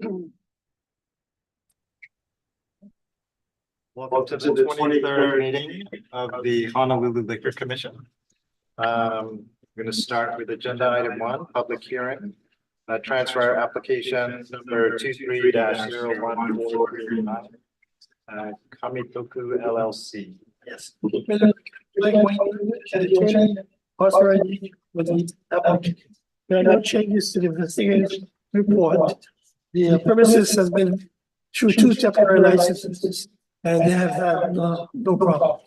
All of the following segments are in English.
Welcome to the 23rd meeting of the Honolulu Liquor Commission. I'm going to start with agenda item 1, public hearing. Transfer application number 23-01439, Kamitoku LLC. Yes. Authorized with the applicant. There are no changes to the investigation report. The premises has been through 2 temporary licenses and they have had no problem.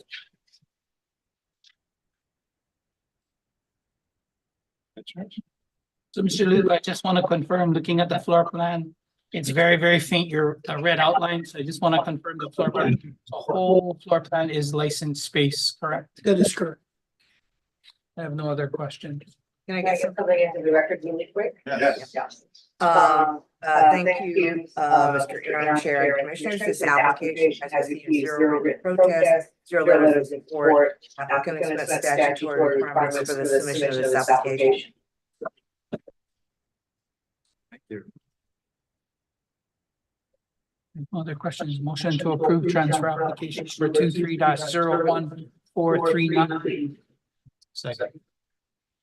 So, Mr. Luke, I just want to confirm, looking at the floor plan, it's very, very faint, your red outline. So I just want to confirm the floor plan. The whole floor plan is licensed space, correct? That is correct. I have no other questions. Can I get something into the record really quick? Yes. Thank you, Mr. Interim Chair and Commissioners. This application has received 0 written protests, 0 letters of support. Applicant has met statutory requirements for the submission of this application. Thank you. Other questions? Motion to approve transfer applications for 23-01439. Second.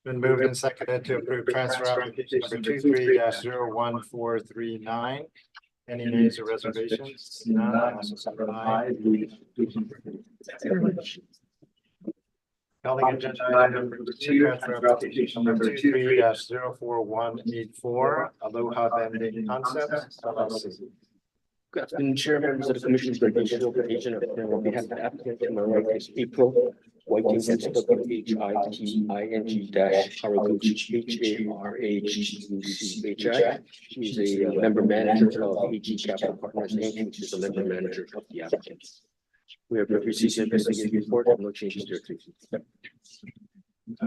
Been moved and seconded to approve transfer application number 23-01439. Any nays or reservations? None. I also say aye. Calling agenda item number 2, transfer application number 23-04184, Aloha Vending Concepts LLC. Good afternoon, Chair, members of the Commission. Initial application on behalf of the applicant, to my right is April Whiting, WHITING-Haraguchi, HARAGUCHI. She's a member manager of AG Capital Partners Inc., which is a member manager of the applicant. We have received the investigative report and no changes to it.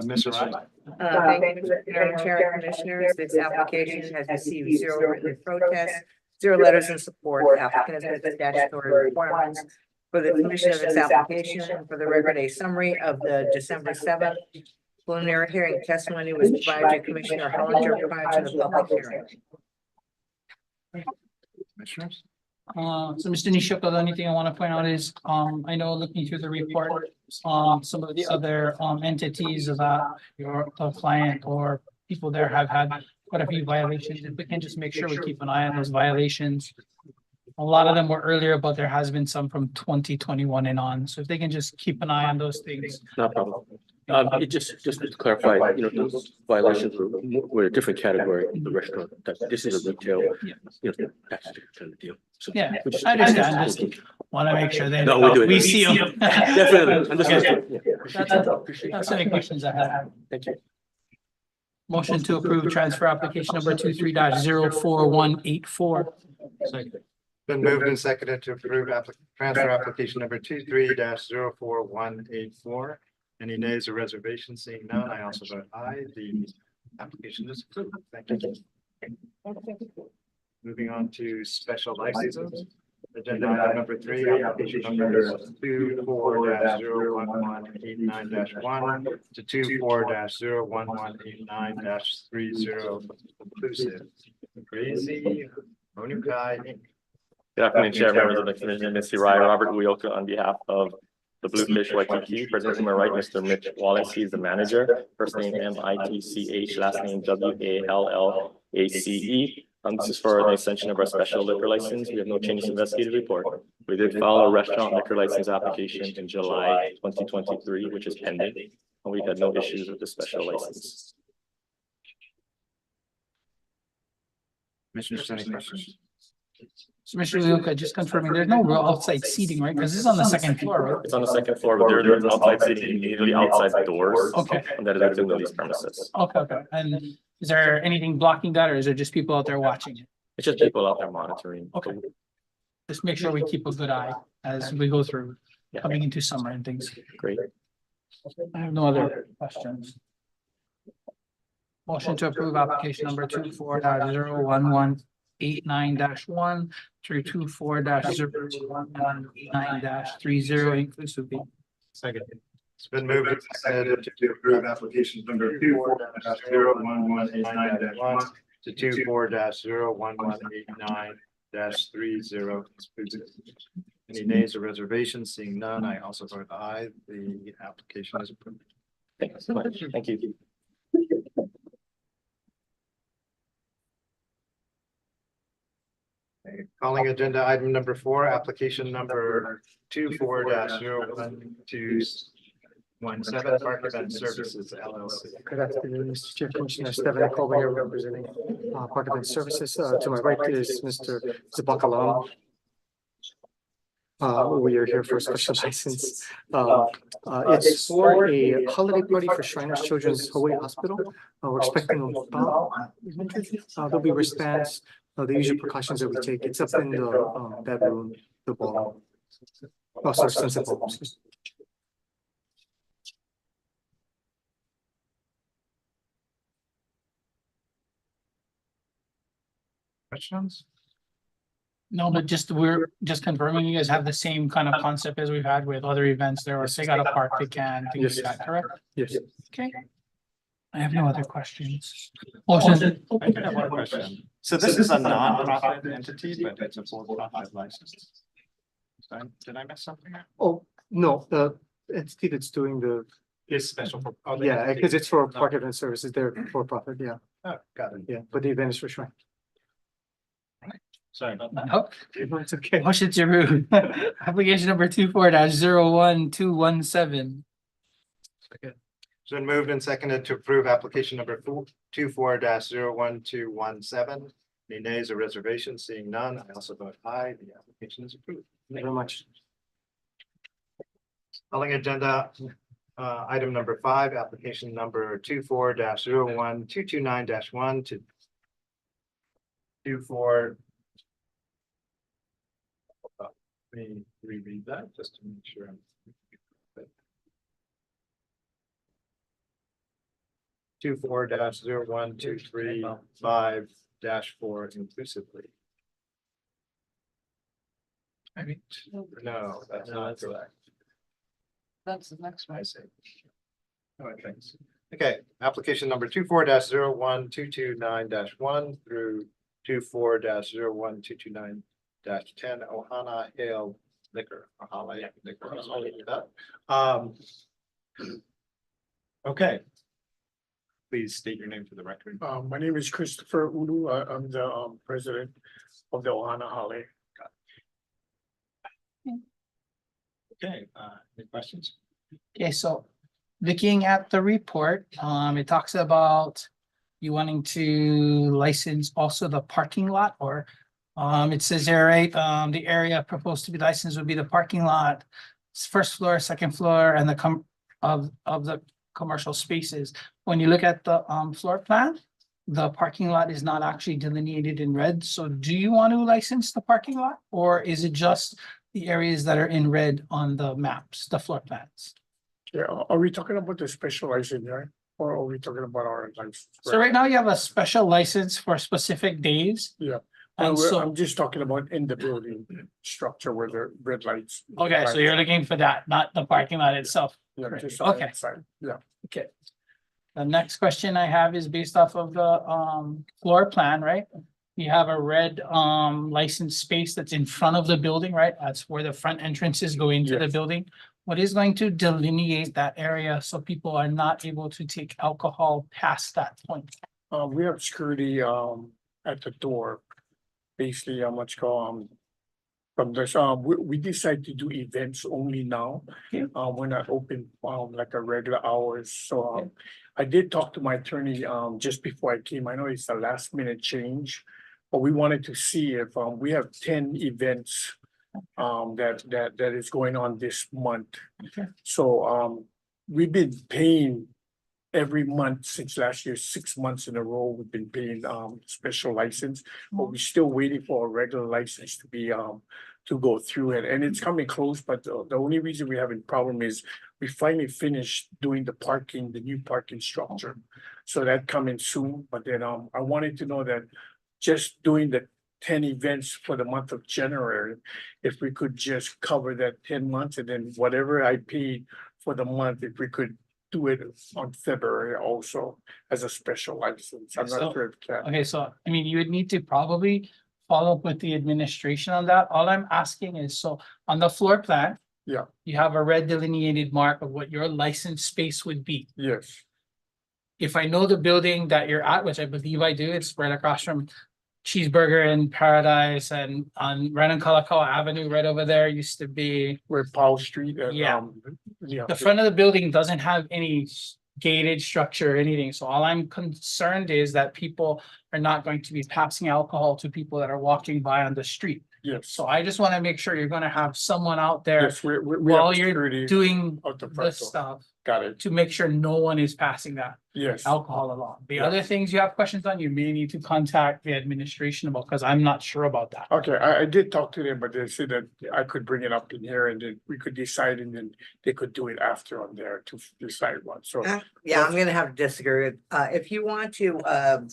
Mr. Ryan. Thank you, Mr. Interim Chair and Commissioners. This application has received 0 written protests, 0 letters in support. The applicant has met statutory requirements for the submission of this application. And for the record, a summary of the December 7th preliminary hearing testimony was provided to Commissioner Hellinger prior to the public hearing. Commissioners. So Mr. Nishioka, the only thing I want to point out is, I know looking through the report, some of the other entities that your client or people there have had quite a few violations. If we can just make sure we keep an eye on those violations. A lot of them were earlier, but there has been some from 2021 and on. So if they can just keep an eye on those things. No problem. It just to clarify, those violations were a different category in the restaurant. This is a retail, that's a different kind of deal. So Yeah, I understand. Just want to make sure they we see them. Definitely. That's any questions I have. Thank you. Motion to approve transfer application number 23-04184. Second. Been moved and seconded to approve transfer application number 23-04184. Any nays or reservations? Seeing none, I also vote aye. The application is approved. Thank you. Moving on to special licenses. Agenda item number 3, application number 24-01189-1 to 24-01189-30 inclusive. Crazy Monukai Inc. Good afternoon, Chair, members of the Commission, Ms. Hirai, Robert Uyoka on behalf of the Bluefish Waikiki. Present to my right, Mr. Mitch Wallace, he's the manager. First name M-I-T-C-H, last name W-A-L-L-A-C-E. This is for an extension of our special liquor license. We have no changes to investigative report. We did file a restaurant liquor license application in July 2023, which is pending, and we've had no issues with the special license. Commissioners, any questions? So Mr. Luca, just confirming, there's no real outside seating, right? Because this is on the second floor, right? It's on the second floor, but there is outside seating immediately outside the doors. Okay. And that is within these premises. Okay. And is there anything blocking that, or is it just people out there watching it? It's just people out there monitoring. Okay. Just make sure we keep a good eye as we go through coming into summer and things. Great. I have no other questions. Motion to approve application number 24-01189-1 through 24-01189-30 inclusive. Second. It's been moved and seconded to approve application number 24-01189-1 to 24-01189-30 exclusive. Any nays or reservations? Seeing none, I also vote aye. The application is approved. Thank you so much. Thank you. Okay, calling agenda item number 4, application number 24-01217, Park Event Services LLC. Good afternoon, Mr. Chair, Commissioner Steven Colby here representing Park Event Services. To my right is Mr. Zabakalam. We are here for a special license. It's for a holiday party for Shriners Children's Hawaii Hospital. We're expecting about there'll be wristbands, the usual precautions that we take. It's up in the bedroom, the ball. Oh, sorry, sunset ball. Questions? No, but we're just confirming you guys have the same kind of concept as we've had with other events there, or if they got a park, they can, things like that, correct? Yes. Okay. I have no other questions. Motion. I do have one question. So this is a non-profit entity, but it's a for-profit license. Did I miss something? Oh, no, the entity that's doing the, It's special for. oh, the yeah, entity. because it's for No. Park Event Services. They're for profit, yeah, Oh, got it. yeah, but the event is for Shrine. Sorry about that. Oh, It's okay. motion to approve. Application number 24-01217. It's been moved and seconded to approve application number 24-01217. Any nays or reservations? Seeing none, I also vote aye. The application is approved. Thank you very much. Calling agenda item number 5, application number 24-01229-1 to 24. Let me reread that just to make sure. 24-01235-4 inclusively. I mean, no, that's not correct. That's the next I see. Oh, thanks. Okay, application number 24-01229-1 through 24-01229-10 Ohana Ale Liquor. Ohana Liquor. I'll leave that. Okay. Please state your name for the record. My name is Christopher Ulu. I'm the president of the Ohana Hale. Okay, any questions? Okay, so looking at the report, it talks about you wanting to license also the parking lot, or it says there, right, the area proposed to be licensed would be the parking lot, first floor, second floor, and the of the commercial spaces. When you look at the floor plan, the parking lot is not actually delineated in red. So do you want to license the parking lot, or is it just the areas that are in red on the maps, the floor plans? Yeah, are we talking about the special license, right? Or are we talking about our license? So right now you have a special license for specific days. Yeah. And so, I'm just talking about in the building structure where the red lights. okay, so you're looking for that, not the parking lot itself. Yeah, just Okay. outside. Yeah. Okay. The next question I have is based off of the floor plan, right? You have a red license space that's in front of the building, right? That's where the front entrances go into the Yes. building. What is going to delineate that area so people are not able to take alcohol past that point? We have security at the door. Basically, how much from this, we decide to do events only now. Okay. We're not open like a regular hours. So I did talk to my attorney just before I came. I know it's a last minute change, but we wanted to see if we have 10 events that is going on this month. Okay. So we've been paying every month since last year, 6 months in a row, we've been paying special license, but we're still waiting for a regular license to be to go through it, and it's coming close. But the only reason we're having problem is we finally finished doing the parking, the new parking structure, so that coming soon. But then I wanted to know that just doing the 10 events for the month of January, if we could just cover that 10 months, and then whatever I paid for the month, if we could do it on February also as a special license. I'm So- not sure if it can. Okay, so I mean, you would need to probably follow up with the administration on that. All I'm asking is, so on the floor plan. Yeah. You have a red delineated mark of what your licensed space would be. Yes, If I know the building that you're at, which I believe I do, it's right across from Cheeseburger in Paradise and on Kalakaua Avenue, right over there used to be. where Powell Street and, Yeah. yeah. The front of the building doesn't have any gated structure or anything, so all I'm concerned is that people are not going to be passing alcohol to people that are walking by on the street. Yes, So I just want to make sure you're gonna have someone out there yes, we have while you're security doing out the the front door. stuff Got it, to make sure no one is passing that yes. alcohol along. The Yeah. other things you have questions on, you may need to contact the administration about, because I'm not sure about that. Okay, I did talk to them, but they said that I could bring it up in here and then we could decide and then they could do it after on there to decide one, so. Yeah, I'm gonna have to disagree with, if you want to,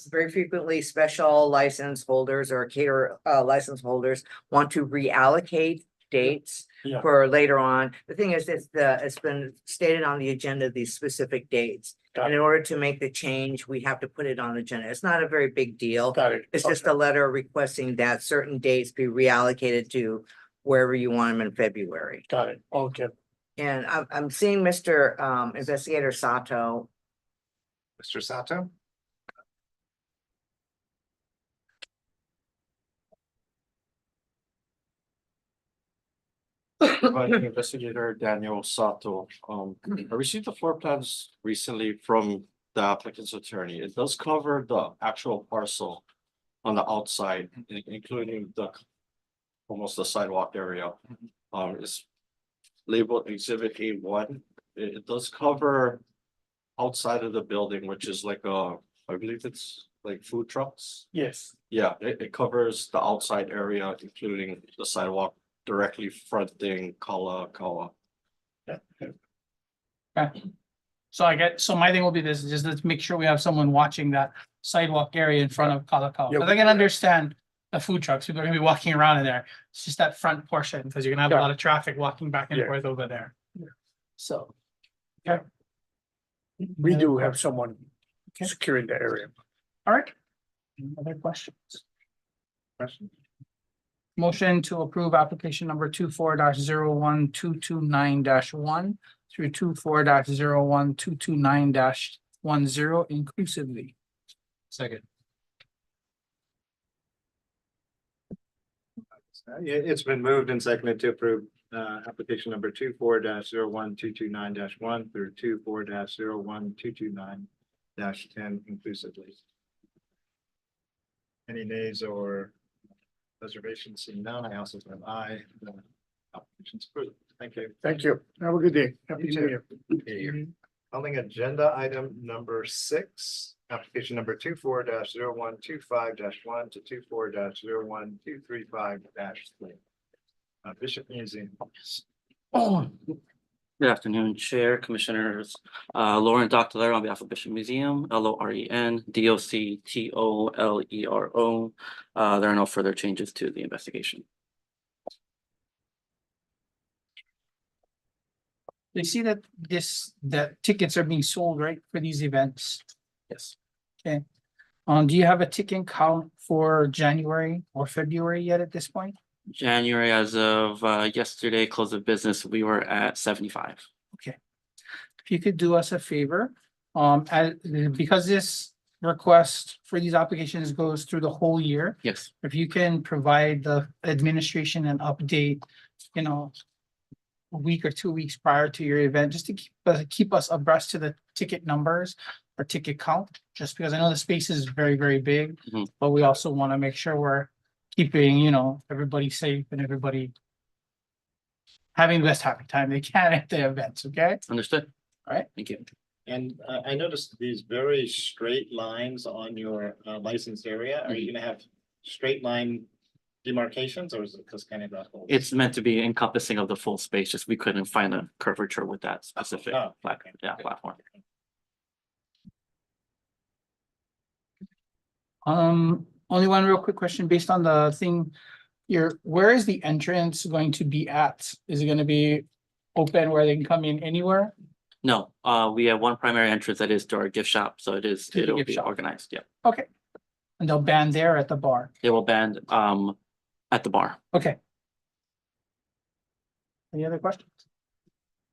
very frequently special license holders or cater, license holders want to reallocate dates Yeah. for later on. The thing is, it's been stated on the agenda, these specific dates. Got And in order to make the change, we have to put it on the agenda. It's not a very big deal. Got it. It's just a letter requesting that certain dates be reallocated to wherever you want them in February. Got it, okay. And I'm seeing Mr. Investigator Sato. Mr. Sato? Investigator Daniel Sato. I received the floor plans recently from the applicant's attorney. It does cover the actual parcel on the outside, including the almost the sidewalk area. It's labeled Exhibit A1. It does cover outside of the building, which is like I believe it's like food trucks. Yes, Yeah, it covers the outside area, including the sidewalk directly fronting Kalakaua. So my thing will be this, just let's make sure we have someone watching that sidewalk area in front of Kalakaua. Yeah. Because I can understand the food trucks, people are gonna be walking around in there. It's just that front portion, because you're gonna have a Yeah. lot of traffic walking back and Yeah. forth over there. Yeah. So. we do have someone Okay. securing the area. All right. Any other questions? Question? Motion to approve application number 24-01229-1 through 24-01229-10 inclusively. Second. It's been moved and seconded to approve application number 24-01229-1 through 24-01229-10 inclusively. Any nays or reservations? Seeing none, I also vote aye. The application's approved. Thank you. Thank you, have a good day. Happy You New too. Year. Calling agenda item number 6, application number 24-0125-1 to 24-01235-3. Bishop Museum. Good afternoon, Chair, Commissioners. Lauren Doctolero on behalf of Bishop Museum, LOREN, DOCTOLERO. There are no further changes to the investigation. They see that that tickets are being sold, right, for these events? Yes. Okay. Do you have a ticket count for January or February yet at this point? January, as of yesterday, close of business, we were at 75. Okay. If you could do us a favor, because this request for these applications goes through the whole year. Yes. If you can provide the administration an update, a week or 2 weeks prior to your event, just to keep us abreast to the ticket numbers or ticket count, just because I know the space is very, very big, Mhm. but we also want to make sure we're keeping, everybody safe and everybody having the best happy time they can at the events, okay? Understood. All right. Thank you. And I noticed these very straight lines on your licensed area. Are you gonna have straight line demarcations, or is it just kind of that whole? It's meant to be encompassing of the full space, just we couldn't find a curvature with that specific Oh, okay. platform. Only one real quick question based on the thing. Where is the entrance going to be at? Is it gonna be open where they can come in anywhere? No, we have one primary entrance that is to our gift shop, so the it'll gift be shop. organized, yeah. Okay. And they'll ban there at the bar. They will band at the bar. Okay. Any other questions?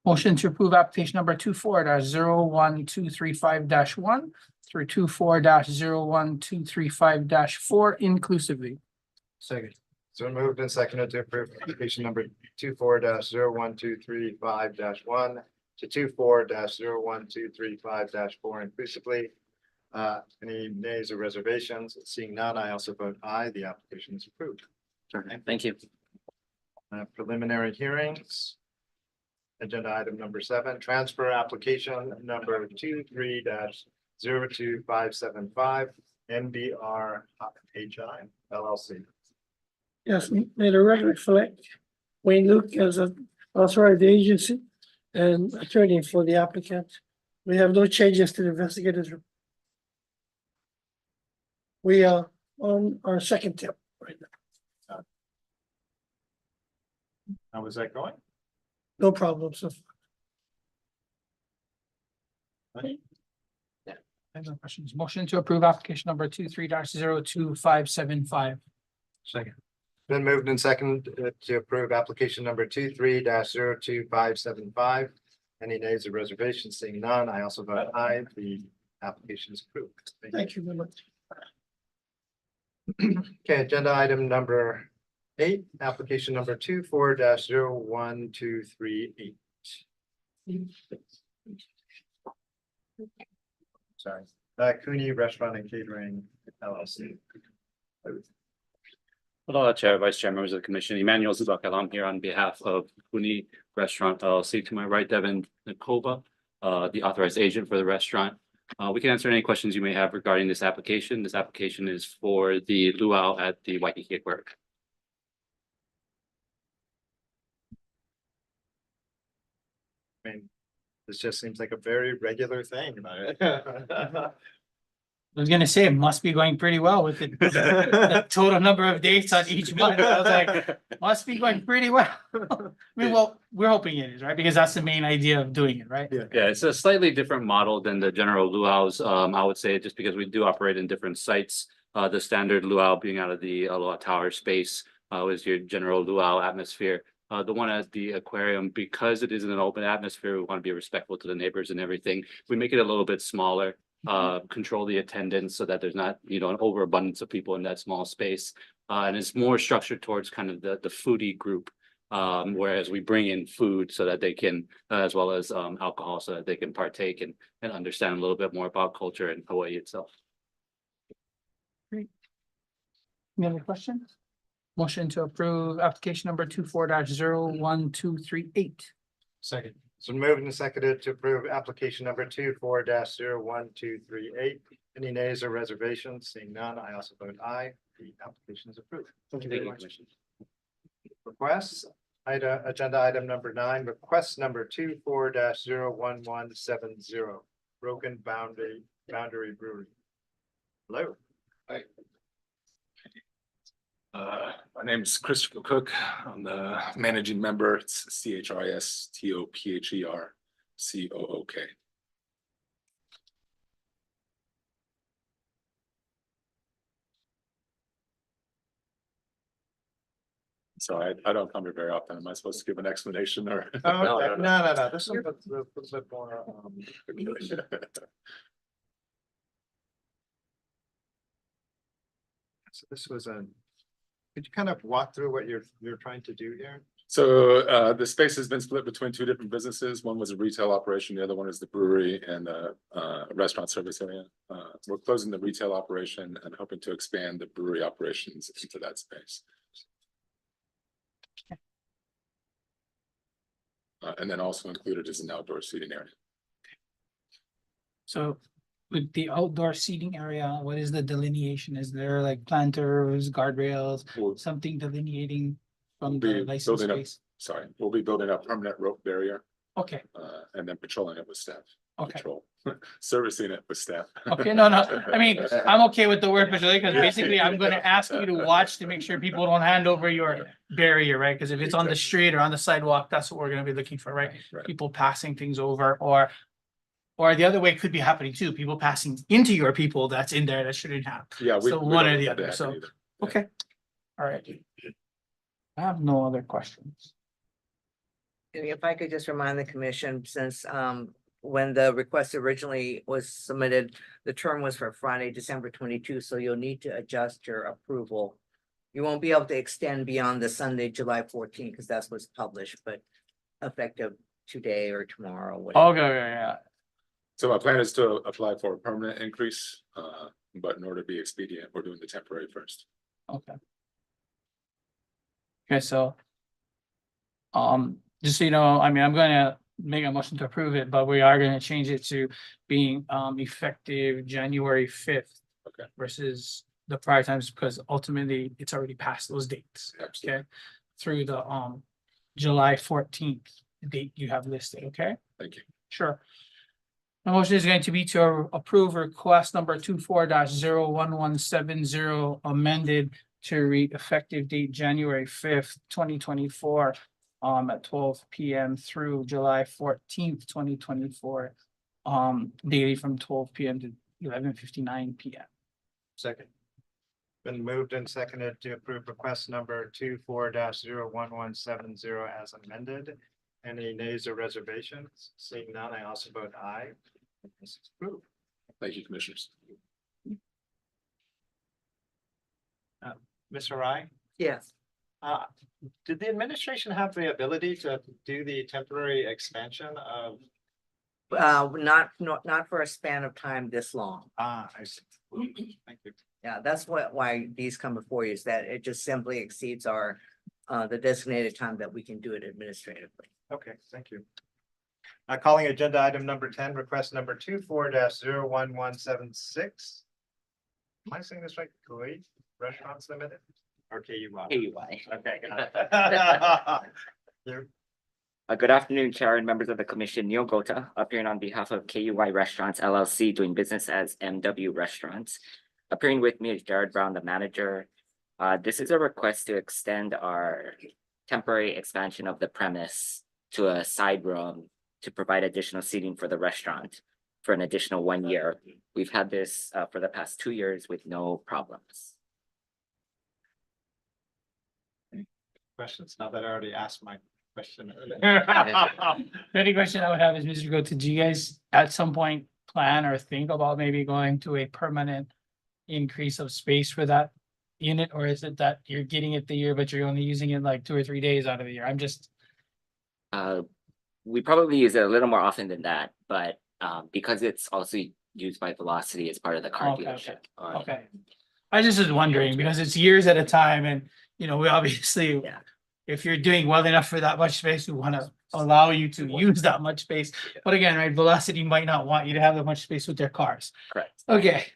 Motion to approve application number 24-01235-1 through 24-01235-4 inclusively. Second. So moved and seconded to approve application number 24-01235-1 to 24-01235-4 inclusively. Any nays or reservations? Seeing none, I also vote aye. The application is approved. Sure, thank you. Preliminary hearings. Agenda item number 7, transfer application number 23-02575 NBR LLC. Yes, may the record reflect Wayne Luke as an authorized agency and attorney for the applicant. We have no changes to the investigators. We are on our second tip right now. How is that going? No problem, so. I have no questions. Motion to approve application number 23-02575. Second. Been moved and seconded to approve application number 23-02575. Any nays or reservations? Seeing none, I also vote aye. The application is approved. Thank you very much. Okay, agenda item number 8, application number 24-01238. Sorry, Cooney Restaurant and Catering LLC. Hello, Chair, Vice Chair, members of the Commission. Emmanuel Zubakal, I'm here on behalf of Puni Restaurant LLC. To my right, Devin Nakova, the authorized agent for the restaurant. We can answer any questions you may have regarding this application. This application is for the luau at the Waikiki Aquarium. I mean, this just seems like a very regular thing. I was gonna say, it must be going pretty well with the total number of dates on each month. I was like, must be going pretty well. I mean, well, we're hoping it is, right? Because that's the main idea of doing it, right? Yeah. Yeah, it's a slightly different model than the general luau's. I would say just because we do operate in different sites. The standard luau being out of the Aloha Tower space was your general luau atmosphere. The one at the aquarium, because it is in an open atmosphere, we want to be respectful to the neighbors and everything. We make it a little bit smaller. Control the attendance so that there's not, an overabundance of people in that small space. And it's more structured towards kind of the foodie group. Whereas we bring in food so that they can, as well as alcohol, so that they can partake and understand a little bit more about culture and Hawaii itself. Any other questions? Motion to approve application number 24-01238. Second. So moved and seconded to approve application number 24-01238. Any nays or reservations? Seeing none, I also vote aye. The application is approved. Thank you very much. Requests, agenda item number 9, request number 24-01170, Broken Boundary Brewery. Hello. My name is Christopher Cook. I'm the managing member. It's CHRISTOPHERCOOK. So I don't come here very often. Am I supposed to give an explanation or? No. This is a bit more. So this was could you kind of walk through what you're trying to do here? So the space has been split between 2 different businesses. One was a retail operation. The other one is the brewery and restaurant service area. We're closing the retail operation and hoping to expand the brewery operations into that space. And then also included is an outdoor seating area. So with the outdoor seating area, what is the delineation? Is there like planters, guardrails, something delineating from the license space? We'll be building a permanent rope barrier Okay, and then patrolling it with staff. okay. Patrol. servicing it with staff. Okay, no, I mean, I'm okay with the word facility, because basically I'm gonna ask you to watch to make sure people don't hand over your barrier, right? Because if it's on the street or on the sidewalk, that's what we're gonna be looking for, right? Right. People passing things over, or the other way could be happening too, people passing into your people that's in there that shouldn't have. Yeah. So we one don't or the want that other, to so, happen either. okay. All right. I have no other questions. If I could just remind the commission, since when the request originally was submitted, the term was for Friday, December 22, so you'll need to adjust your approval. You won't be able to extend beyond the Sunday, July 14, because that's what's published, but effective today or tomorrow. Whatever. Okay, yeah. So my plan is to apply for a permanent increase, but in order to be expedient, we're doing the temporary first. Okay. Okay, so. Just so you know, I mean, I'm gonna make a motion to approve it, but we are gonna change it to being effective January 5th. Okay. Versus the prior times, because ultimately it's already past those dates, Absolutely. okay? Through the July 14th date you have listed, okay? Thank you. Sure. The motion is going to be to approve request number 24-01170 amended to read effective date January 5th, 2024. At 12 p.m. through July 14th, 2024. Daily from 12 p.m. to 11:59 p.m. Second. Been moved and seconded to approve request number 24-01170 as amended. Any nays or reservations? Seeing none, I also vote aye. This is approved. Thank you, commissioners. Ms. Harai, Yes. did the administration have the ability to do the temporary expansion of? Not for a span of time this long. I see. Thank you. Yeah, that's why these come before you, is that it just simply exceeds our the designated time that we can do it administratively. Okay, thank you. Calling agenda item number 10, request number 24-01176. Am I saying this right? Kuwait Restaurants Limited or KUI? KUI. Okay. You. Good afternoon, Chair and members of the Commission. Neil Gota, appearing on behalf of KUI Restaurants LLC, doing business as MW Restaurants. Appearing with me is Jared Brown, the manager. This is a request to extend our temporary expansion of the premise to a side room to provide additional seating for the restaurant for an additional 1 year. We've had this for the past 2 years with no problems. Questions? Now that I already asked my question. The only question I would have is, Mr. Gota, do you guys at some point plan or think about maybe going to a permanent increase of space for that unit? Or is it that you're getting it the year, but you're only using it like 2 or 3 days out of the year? I'm just. We probably use it a little more often than that, but because it's also used by Velocity as part of the car Okay, dealership. Okay. I just was wondering because it's years at a time and, you know, we obviously, Yeah. if you're doing well enough for that much space, we want to allow you to use that much space. But again, right, Velocity might not want you to have that much space with their cars. Correct. Okay.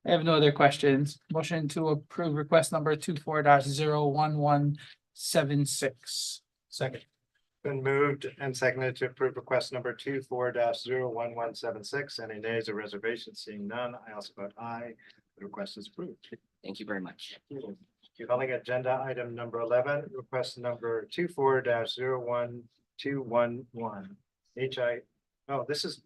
I have no other questions. Motion to approve request number 24-01176. Second. Been moved and seconded to approve request number 24-01176. Any nays or reservations? Seeing none, I also vote aye. The request is approved. Thank you very much. Calling agenda item number 11, request number 24-01211. This is.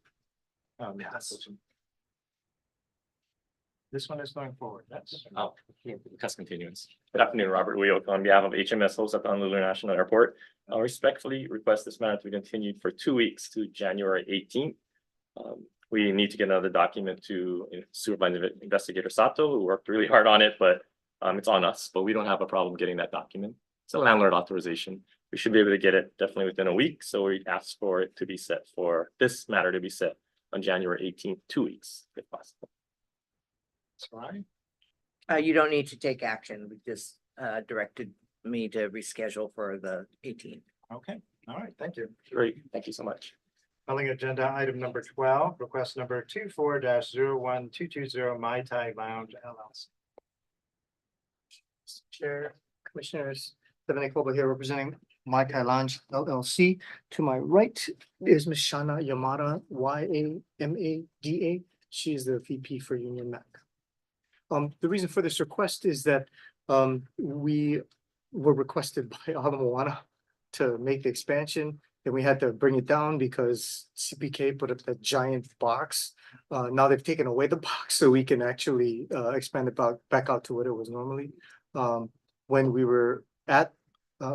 This one is going forward. That's. Oh, request continuance. Good afternoon, Robert Wheelk on behalf of HMS host at the Honolulu National Airport. I respectfully request this matter to be continued for 2 weeks to January 18th. We need to get another document to Supervisor Investigator Sato, who worked really hard on it, but it's on us, but we don't have a problem getting that document. It's a landlord authorization. We should be able to get it definitely within a week. So we ask for it to be set for this matter to be set on January 18th, 2 weeks, if possible. That's right. You don't need to take action. We just directed me to reschedule for the 18th. Okay, all right, thank you. Great, thank you so much. Calling agenda item number 12, request number 24-01220 Mai Tai Lounge LLC. Chair, Commissioners, Devin Koba here representing My Kai Lounge LLC. To my right is Ms. Shana Yamada, Yamada. She is the VP for Union Mac. The reason for this request is that we were requested by Ala Moana to make the expansion, and we had to bring it down because CPK put up that giant box. Now they've taken away the box, so we can actually expand it back out to what it was normally. When we were at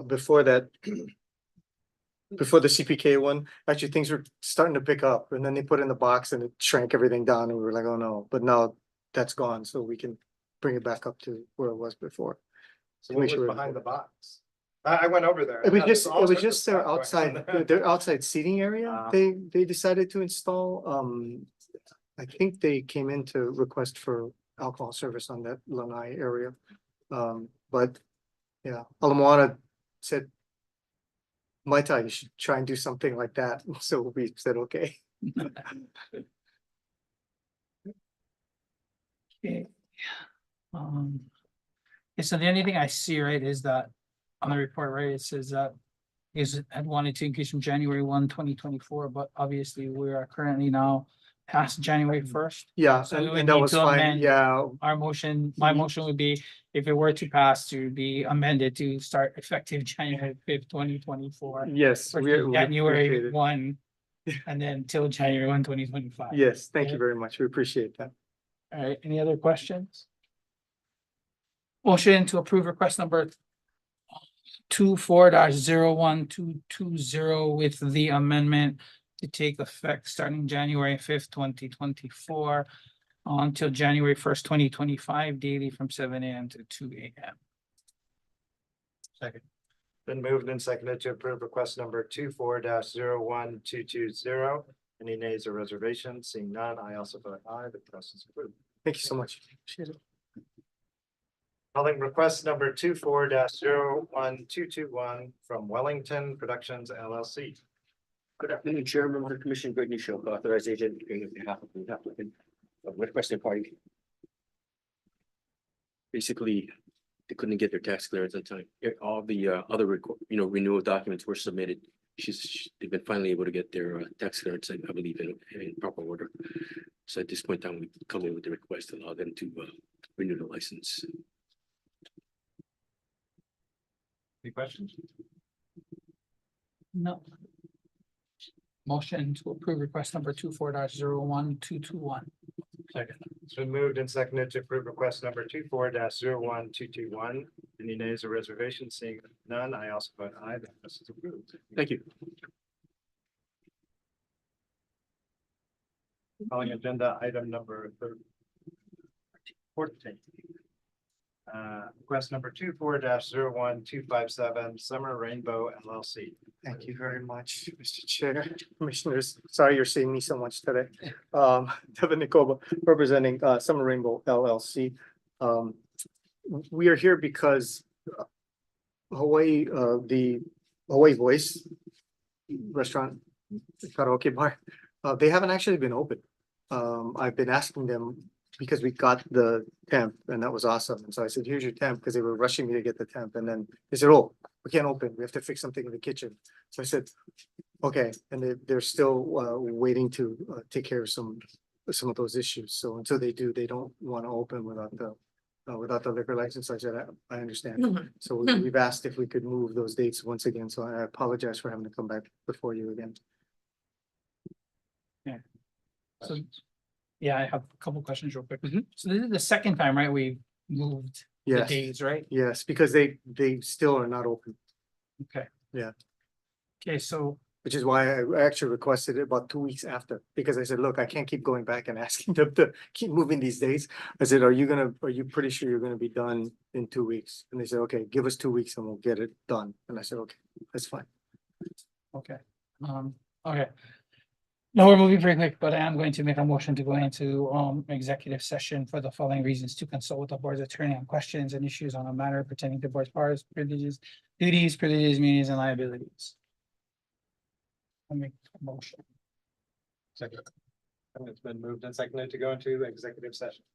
before that, before the CPK one, actually things were starting to pick up, and then they put in the box and it shrank everything down, and we were like, oh no, but now that's gone, so we can bring it back up to where it was before. So what was behind the box? I went over there. It was I just, saw all it was sorts of just their stuff going outside, on. their outside seating area, they decided to install, I think they came in to request for alcohol service on that lanai area. But yeah, Ala Moana said, Mai Tai, you should try and do something like that, so we said, okay. Okay. So the only thing I see, right, is that on the report, right, it says that is had wanted to increase from January 1, 2024, but obviously we are currently now past January 1st. Yeah, So we would and that need was to fine, amend yeah, our motion. My motion would be, if it were to pass, to be amended to start effective January 5th, 2024. yes. Versus we appreciate January it. 1, and then till January 1, 2025. Yes, thank you Okay. very much, we appreciate that. All right, any other questions? Motion to approve request number 24-01220 with the amendment to take effect starting January 5th, 2024 until January 1st, 2025, daily from 7 a.m. to 2 a.m. Second. Been moved and seconded to approve request number 24-01220. Any nays or reservations? Seeing none, I also vote aye. The request is approved. Thank you so much. Appreciate it. Calling request number 24-01221 from Wellington Productions LLC. Good afternoon, Chair, member of the Commission, Greg Nishio, authorized agent, appearing on behalf of the applicant of requesting party. Basically, they couldn't get their tax clearance on time. All the other renewal documents were submitted. They've been finally able to get their tax clearance, I believe, in proper order. So at this point in time, we come in with the request to allow them to renew the license. Any questions? No. Motion to approve request number 24-01221. Second. It's been moved and seconded to approve request number 24-01221. Any nays or reservations? Seeing none, I also vote aye. The request is approved. Thank you. Calling agenda item number 14. Request number 24-01257, Summer Rainbow LLC. Thank you very much, Mr. Chair, Commissioners. Sorry you're seeing me so much today. Devin Nikoba, representing Summer Rainbow LLC. We are here because Hawaii, the Hawaii Voice restaurant, karaoke bar, they haven't actually been open. I've been asking them because we got the temp and that was awesome. And so I said, here's your temp, because they were rushing me to get the temp. And then they said, oh, we can't open. We have to fix something in the kitchen. So I said, okay. And they're still waiting to take care of some of those issues. So until they do, they don't want to open without the liquor license. I said, I understand. So we've asked if we could move those dates once again. So I apologize for having to come back before you again. So, yeah, I have a couple questions real quick. So this is the second time, right? We moved the Yes. days, right? Yes, because they still are not open, Okay. Yeah. Okay, so which is why I actually requested it about 2 weeks after, because I said, look, I can't keep going back and asking them to keep moving these days. I said, are you pretty sure you're gonna be done in 2 weeks? And they said, okay, give us 2 weeks and we'll get it done. And I said, okay, that's fine. okay. Okay. No, we're moving very quick, but I am going to make a motion to go into executive session for the following reasons: to consult with the board's attorney on questions and issues on a matter pertaining to board's powers, privileges, duties, immunities, and liabilities. I make a motion. Second. And it's been moved and seconded to go into executive session.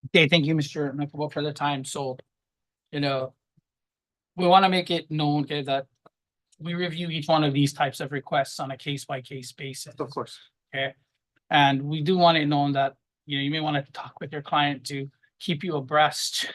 Okay, thank you, Mr. McAvoy, for the time. So, you know, we want to make it known, okay, that we review each one of these types of requests on a case-by-case basis. Of course. Okay, and we do want it known that, you know, you may want to talk with your client to keep you abreast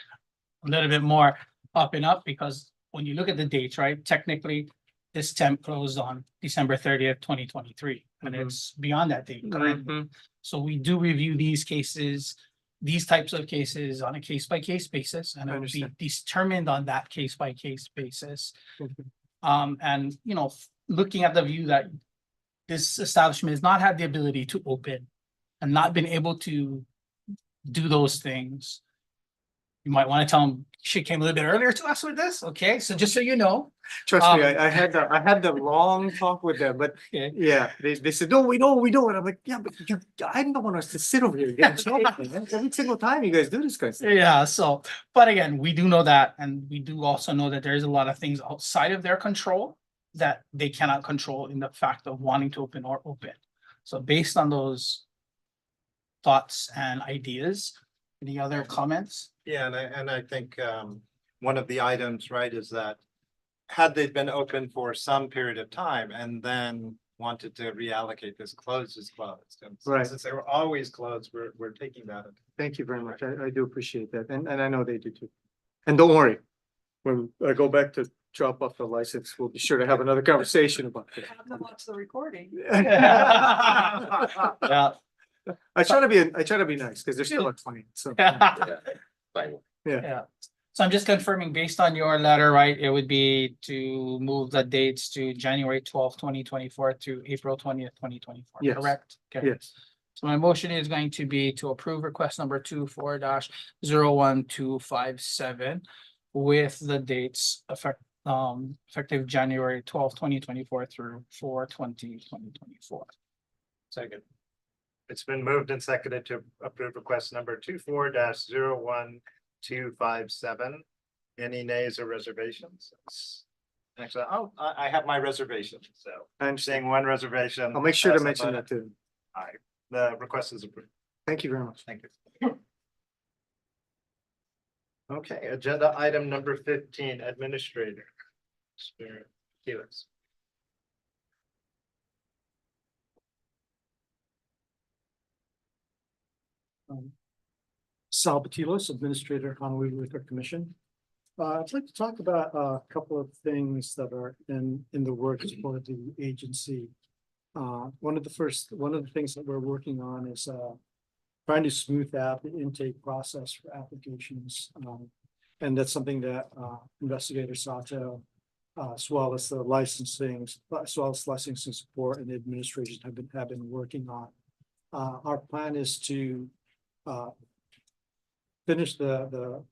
a little bit more up and up, because when you look at the dates, right, technically this temp closed on December 30th, 2023, and it's beyond that date currently. So we do review these cases, these types of cases on a case-by-case basis, and I it will be understand. determined on that case-by-case basis. And, you know, looking at the view that this establishment has not had the ability to open and not been able to do those things, you might want to tell them she came a little bit earlier to us with this. Okay, so just so you know. Trust me, I had the long talk with them, but Okay. yeah, they said, no, we know. And I'm like, yeah, but I don't want us to sit over here again. Every single time you guys do this kind of stuff. Yeah, so, but again, we do know that, and we do also know that there's a lot of things outside of their control that they cannot control in the fact of wanting to open or open. So based on those thoughts and ideas, any other comments? Yeah, and I think one of the items, right, is that had they been open for some period of time and then wanted to reallocate this, closed is closed. And Right. since they were always closed, we're taking that. Thank you very much. I do appreciate that. And I know they do too. And don't worry, when I go back to drop off the license, we'll be sure to have another conversation about it. Have them watch the recording. Yeah. I try to be nice because they're still a client, so. Yeah, so I'm just confirming based on your letter, right, it would be to move the dates to January 12th, 2024 to April 20th, 2024, Yes. correct? Okay. Yes, So my motion is going to be to approve request number 24-01257 with the dates effective January 12th, 2024 through 4/20/2024. Second. It's been moved and seconded to approve request number 24-01257. Any nays or reservations? Actually, I have my reservation, so I I'm saying one reservation. I'll make sure to So, mention that too. All right, the request is approved. Thank you very much. Thank you. Okay, agenda item number 15, administrator. Mr. Felix. Sal Batilos, Administrator, Honolulu Liquor Commission. I'd like to talk about a couple of things that are in the works for the agency. One of the things that we're working on is trying to smooth out the intake process for applications. And that's something that Investigator Sato, as well as the licensing support and the administration have been working on. Our plan is to finish the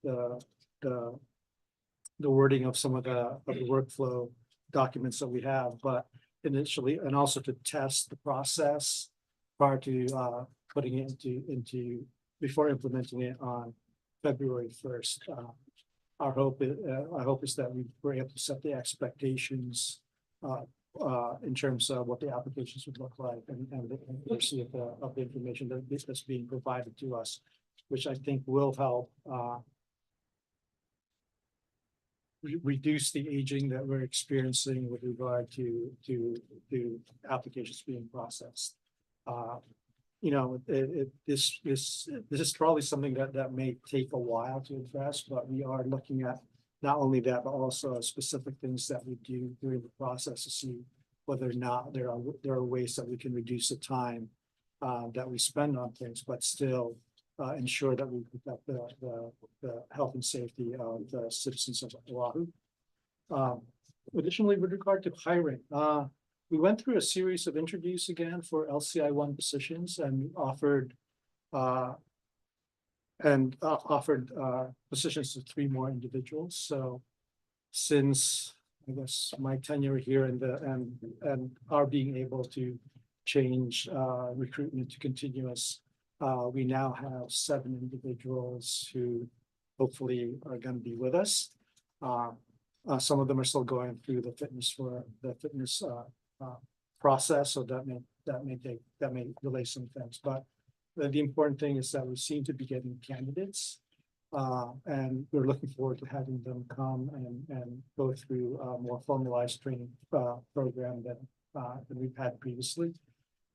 wording of some of the workflow documents that we have, but initially, and also to test the process prior to putting it into before implementing it on February 1st. I hope is that we were able to set the expectations in terms of what the applications would look like and see of the information that's being provided to us, which I think will help reduce the aging that we're experiencing with regard to applications being processed. You know, this is probably something that may take a while to address, but we are looking at not only that, but also specific things that we do during the process to see whether or not there are ways that we can reduce the time that we spend on things, but still ensure that we protect the health and safety of the citizens of Oahu. Additionally, with regard to hiring, we went through a series of interviews again for LCI 1 positions and offered positions to 3 more individuals. So since I guess my tenure here and our being able to change recruitment to continuous, we now have 7 individuals who hopefully are going to be with us. Some of them are still going through the fitness process, so that may delay some things. But the important thing is that we seem to be getting candidates. And we're looking forward to having them come and go through a more formalized training program than we've had previously.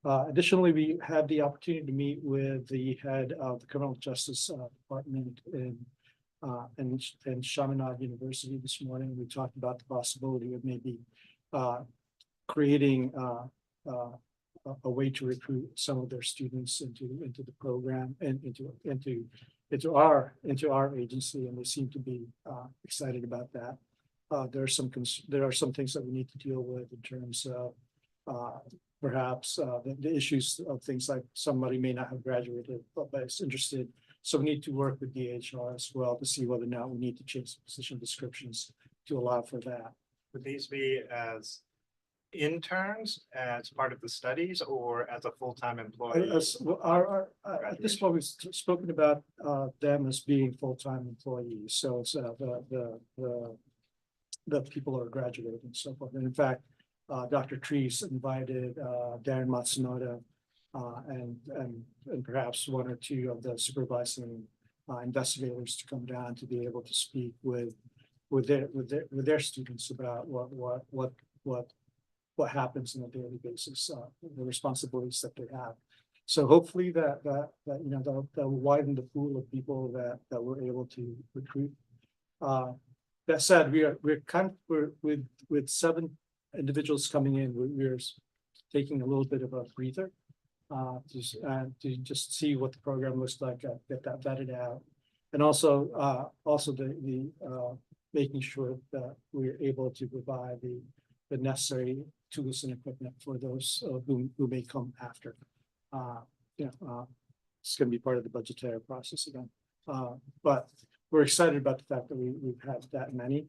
Additionally, we had the opportunity to meet with the head of the Criminal Justice Department in Chaminade University this morning. We talked about the possibility of maybe creating a way to recruit some of their students into the program and into our agency, and they seem to be excited about that. There are some things that we need to deal with in terms of perhaps the issues of things like somebody may not have graduated but is interested. So we need to work with DHR as well to see whether or not we need to change the position descriptions to allow for that. Would these be as interns as part of the studies or as a full-time employee? At this point, we've spoken about them as being full-time employees. So it's the people who are graduating and so forth. And in fact, Dr. Treese invited Darren Matsumoto and perhaps one or two of the supervising investigators to come down to be able to speak with their students about what happens on a daily basis, the responsibilities that they have. So hopefully that will widen the pool of people that we're able to recruit. That said, we're with 7 individuals coming in. We're taking a little bit of a breather to just see what the program looks like, get that vetted out, and also the making sure that we're able to provide the necessary tools and equipment for those who may come after. It's going to be part of the budgetary process again. But we're excited about the fact that we've had that many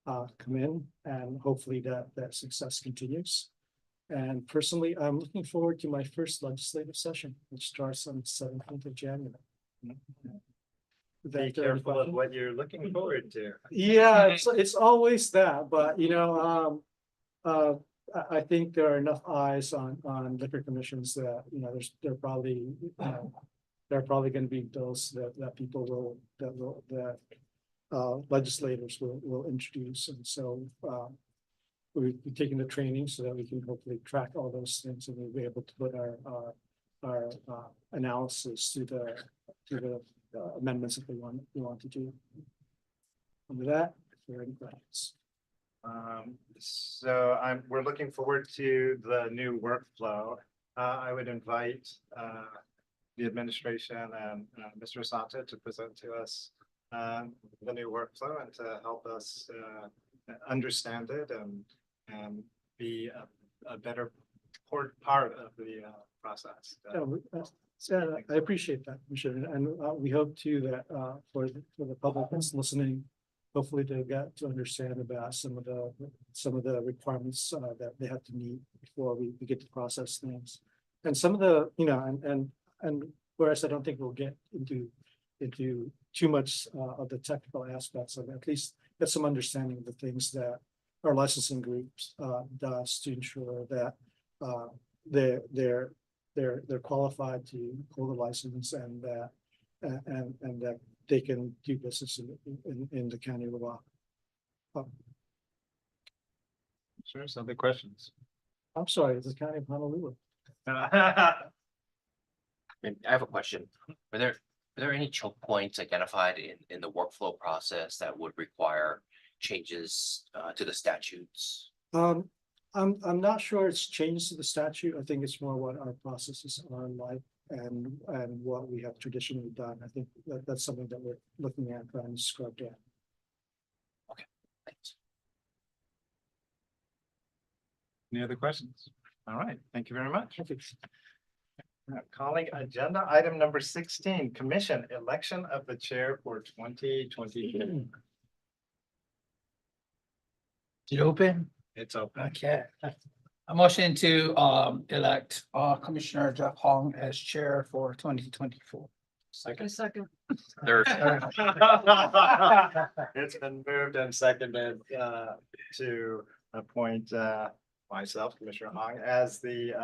come in, and hopefully that success continues. And personally, I'm looking forward to my first legislative session, which starts on the 17th of January. Be careful of what you're looking forward to. Yeah, it's always that, but I think there are enough eyes on liquor commissions that there are probably going to be bills that people that legislators will introduce, and so we're taking the training so that we can hopefully track all those things, and we'll be able to put our analysis to the amendments that we want to do. And with that, if there are any questions. We're looking forward to the new workflow. I would invite the administration and Mr. Asante to present to us the new workflow and to help us understand it and be a better part of the process. I appreciate that, Commissioner, and we hope too that for the public that's listening, hopefully they got to understand about some of the requirements that they have to meet before we get to process things, and some of the and whereas I don't think we'll get into too much of the technical aspects of it, at least get some understanding of the things that our licensing groups does to ensure that they're qualified to hold a license and that they can do business in the county of Oahu. Sure. Some other questions? I'm sorry, it's the county of Honolulu. I have a question. Are there any choke points identified in the workflow process that would require changes to the statutes? I'm not sure it's changes to the statute. I think it's more what our processes are like and what we have traditionally done. I think that's something that we're looking at trying to scrub down. Okay, thanks. Any other questions? All right, thank you very much. Calling agenda item number 16, Commission Election of the Chair for 2022. Is it open? It's open. Okay. A motion to elect Commissioner Jeff Hong as chair for 2024. Second. Third. It's been moved and seconded to appoint myself, Commissioner Hong, as the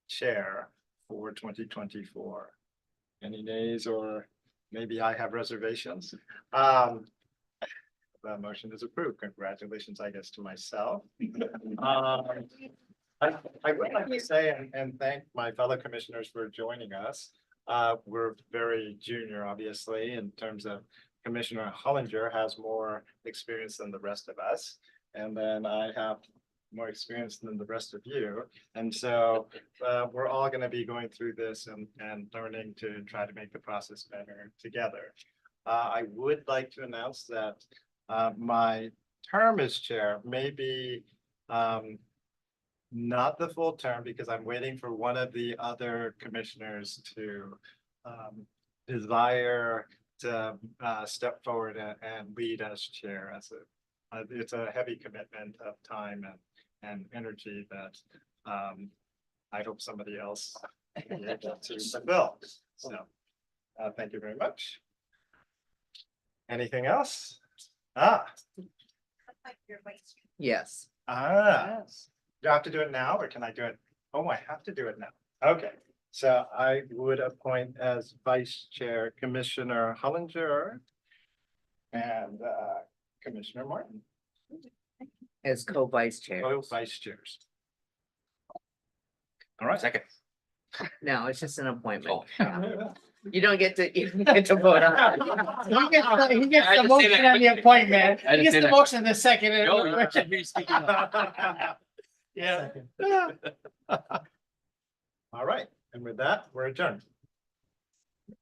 chair for 2024? Any nays, or maybe I have reservations? The motion is approved. Congratulations, I guess, to myself. I would like to say and thank my fellow commissioners for joining us. We're very junior, obviously, in terms of Commissioner Hollinger has more experience than the rest of us. And then I have more experience than the rest of you. And so we're all going to be going through this and learning to try to make the process better together. I would like to announce that my term as chair may be not the full term, because I'm waiting for one of the other commissioners to desire to step forward and lead as chair. It's a heavy commitment of time and energy that I hope somebody else will be able to fulfill. So thank you very much. Anything else? Yes. Do I have to do it now, or can I do it? Oh, I have to do it now. Okay, so I would appoint as vice chair Commissioner Hollinger and Commissioner Martin. As co-vice chair. Vice chairs. All right. Second. No, it's just an appointment. You don't get to vote on it. He gets I the just say motion that and the quick. appointment. I He just gets say the that. motion in the second. No, you should be speaking up. Yeah. All right, and with that, we're adjourned.